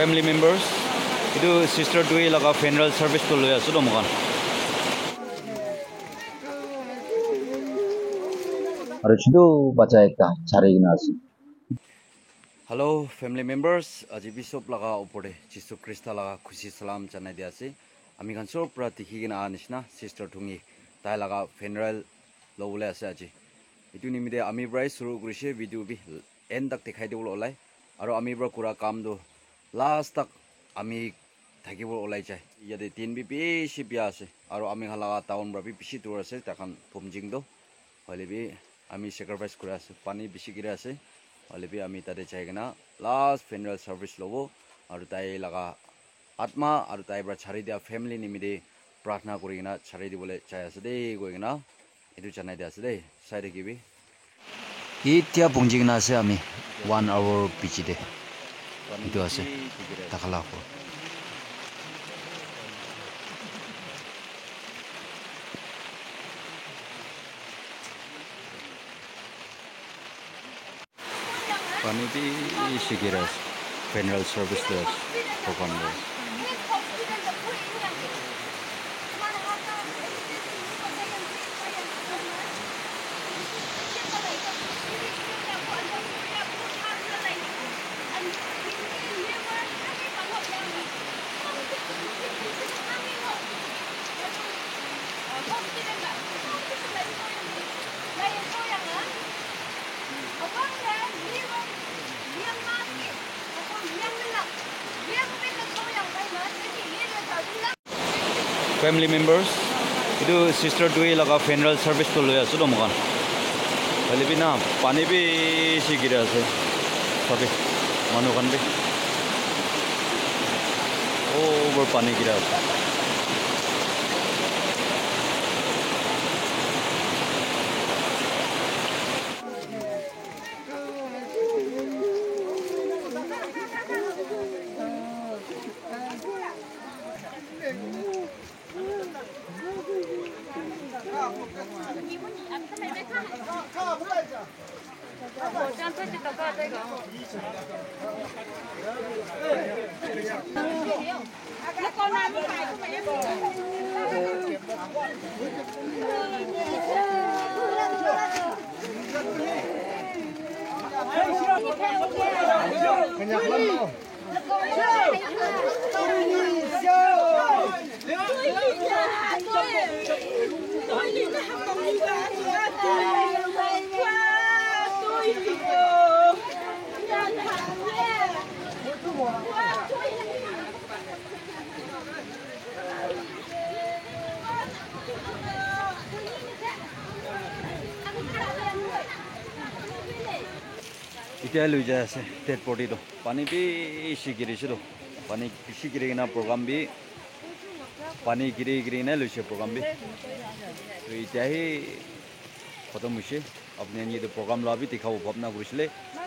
family members. Itu sister dui laga funeral service to loya sudah mukan. Harus itu baca ekta cari nasi. Hello family members, aji bisop laga opore Jisu Krista laga khushi salam janai dia ase. Ami kan so prati higina anisna sister thungi tai laga funeral lobule ase aji. Itu nimide ami brai suru kurise video bi end tak dikhai dibol olai. Aro ami bra kura kam do last tak ami থাকিব ওলাই যায় ইয়াতে তিন B বেশি বিয়া আছে আৰু আমি হালা টাউন বি বেশি দূৰ আছে তাকান পমজিং দো হলিবি আমি স্যাক্ৰিফাইস কৰি আছে পানী বেশি গিৰে আছে হলিবি আমি তাতে যাইগনা লাষ্ট ফুনেৰাল সাৰ্ভিস লব আৰু তাই লাগা আত্মা আৰু তাই বৰা ছাৰি দিয়া ফ্যামিলি নিমিদে প্ৰাৰ্থনা কৰিগনা ছাৰি দিবলৈ চাই আছে দেই গইগনা এটো জানাই দিয়া আছে দেই চাই দেখিবি এতিয়া পমজিগনা আছে আমি 1 hour পিছিতে এটো আছে তাকলা Pani bi sigiras funeral service das program das family members itu sister dui laga funeral service to loya sudah mukan halibi na pani bi sigira ase sabi manu kan bi over pani gira ase Ita lu ja ase dead body do pani bi sigiri sido pani sigiri na program bi pani giri na lu se program bi to ita hi khatam hoise apne ye to program la bi dikhao bhabna kurisle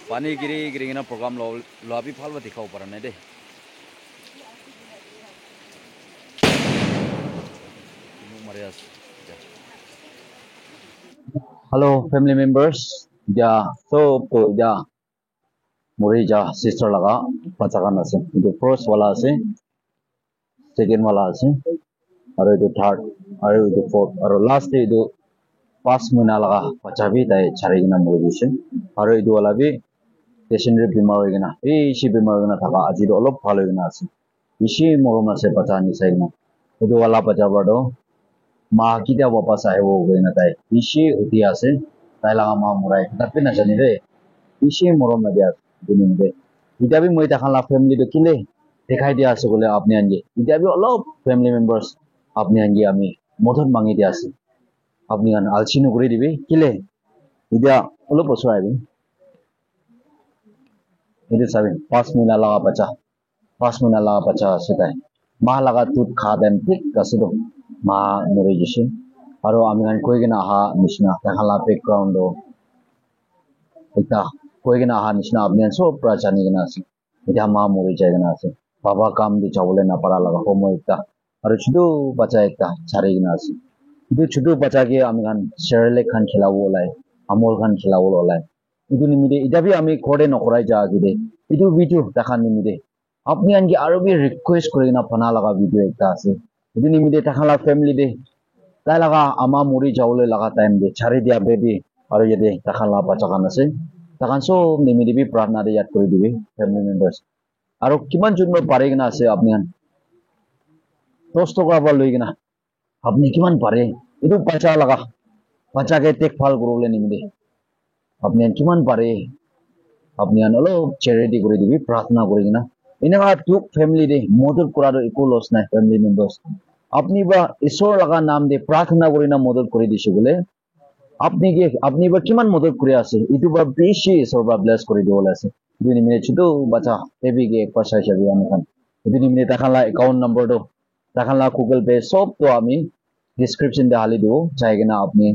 pani giri na program la bi phalwa dikhao para na de marias Hello family members. Ya so to ya Murija sister laga pachakan ase. Itu first wala ase, second wala ase, aru itu third, aru itu fourth, aru last itu pas muna laga pachabi dai chari gina murije. Aru itu wala bi patient bimar gina. Ishi bimar gina thaka aji do olop phalo gina ase. Ishi morom ase pachani sai gina. Itu wala pachabado ma kita wapas ahe wo gina dai. Ishi uti ase, dai laga ma murai. Tapi na jani re. Ishi morom na dia Duninde. Ita bi moi takhan la family do kile dekhai dia ase bole apni ange. Ita bi olop family members apni ange ami modhon mangi dia ase. Apni an alchinu kori dibi kile. Ita olop osrai bi. Ita sabi pas muna laga bacha setai. Ma laga tut kha dem tik kasido ma mori jise. Aro ami an koi gina ha nishna takhan la background do ita koi gina ha nishna apni so prachani gina ase ida ma mori jai gina ase baba kam di chawle na para laga homo ekta aru chudu bacha ekta chari gina ase idu chudu bacha ke ami kan sherle khan khilawo olai amol khan khilawo olai idu nimide ida bi ami khode nokorai ja gide idu video takhan nimide আপনি আনকি আরো B request করে না পানা লাগা video একটা আছে যদি নিমিদে টাকালা ফ্যামিলি দে তাই লাগা আমা মুড়ি যাওলে লাগা টাইম দে ছাড়ি দিয়া বেবি আর যদি টাকালা বাঁচাকান আছে তখন সব নিমিদে বি প্রার্থনা দিয়ে ইয়াদ করে দিবি ফ্যামিলি মেম্বার্স আর কিমান জন্য পারে কিনা আছে আপনি 10 টাকা আবার লই কিনা আপনি কিমান পারে এটু বাঁচা লাগা বাঁচাকে দেখভাল করলে নিমিদে আপনি কিমান পারে আপনি আনলো চ্যারিটি করে দিবি প্রার্থনা করে কিনা এনেকা টুক ফ্যামিলি দে মদত করার একো লস নাই ফ্যামিলি মেম্বার্স আপনি বা ঈশ্বর লাগা নাম দে প্রার্থনা করে না মদত করে দিছে বলে আপনি বা কিমান মদত করে আছে ইটু বা বেশি ঈশ্বর বা ব্লেস করে দিবলে আছে 2 মিনিট শুধু বাঁচা হেভি গে পয়সা হিসাবে আমি খান 2 মিনিট দেখালা অ্যাকাউন্ট নাম্বার তো দেখালা গুগল পে সব তো আমি ডিসক্রিপশন দে হালি দিব চাই কিনা আপনি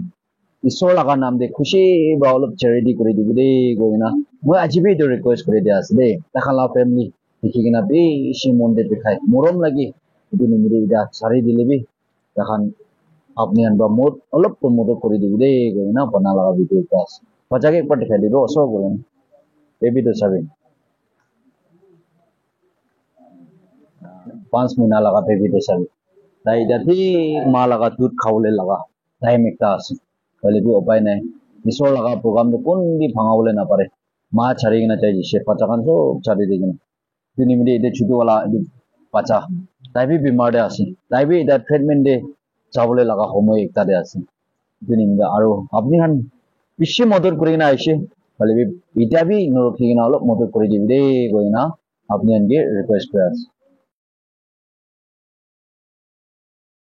ঈশ্বর লাগা নাম দে খুশি বা অলপ চ্যারিটি করে দিবি দে কই না মই আজি বি রিকোয়েস্ট করে দিয়া আছে দে দেখালা ফ্যামিলি দেখি কিনা বেশি মন দে দেখাই মরম লাগি 2 মিনিট দা সারি দিলেবি দেখান আপনি আনবা মোর অলপ তো মদত করে দিবি দে কই না বানা লাগা ভিডিও ক্লাস বাচ্চাকে একবার দেখাই দিব সব বলেন এই ভিডিও সাবেন 5 মহিনা লাগা ভিডিও সাবেন তাই যাতে মা লাগা দুধ খাওলে লাগা টাইম একটা আছে তাহলে কি উপায় নাই ঈশ্বর লাগা প্রোগ্রাম তো কোন দি ভাঙাবলে না পারে মা ছাড়ি কিনা চাই সে বাচ্চাখান সব ছাড়ি দিয়ে কিনা 2 মিনিট এদের ছোটওয়ালা বাচ্চা তাই বি বিমার দে আছে তাই বি এটা ট্রিটমেন্ট দে যাবলে লাগা সময় একটা দে আছে 2 মিনিট আৰু আপনি খান বেশি মদত করে কিনা আইসে তাহলে এটা বি নরখি কিনা অলপ মদত করে দিবি দে কই না আপনি আনকে রিকোয়েস্ট করে আছে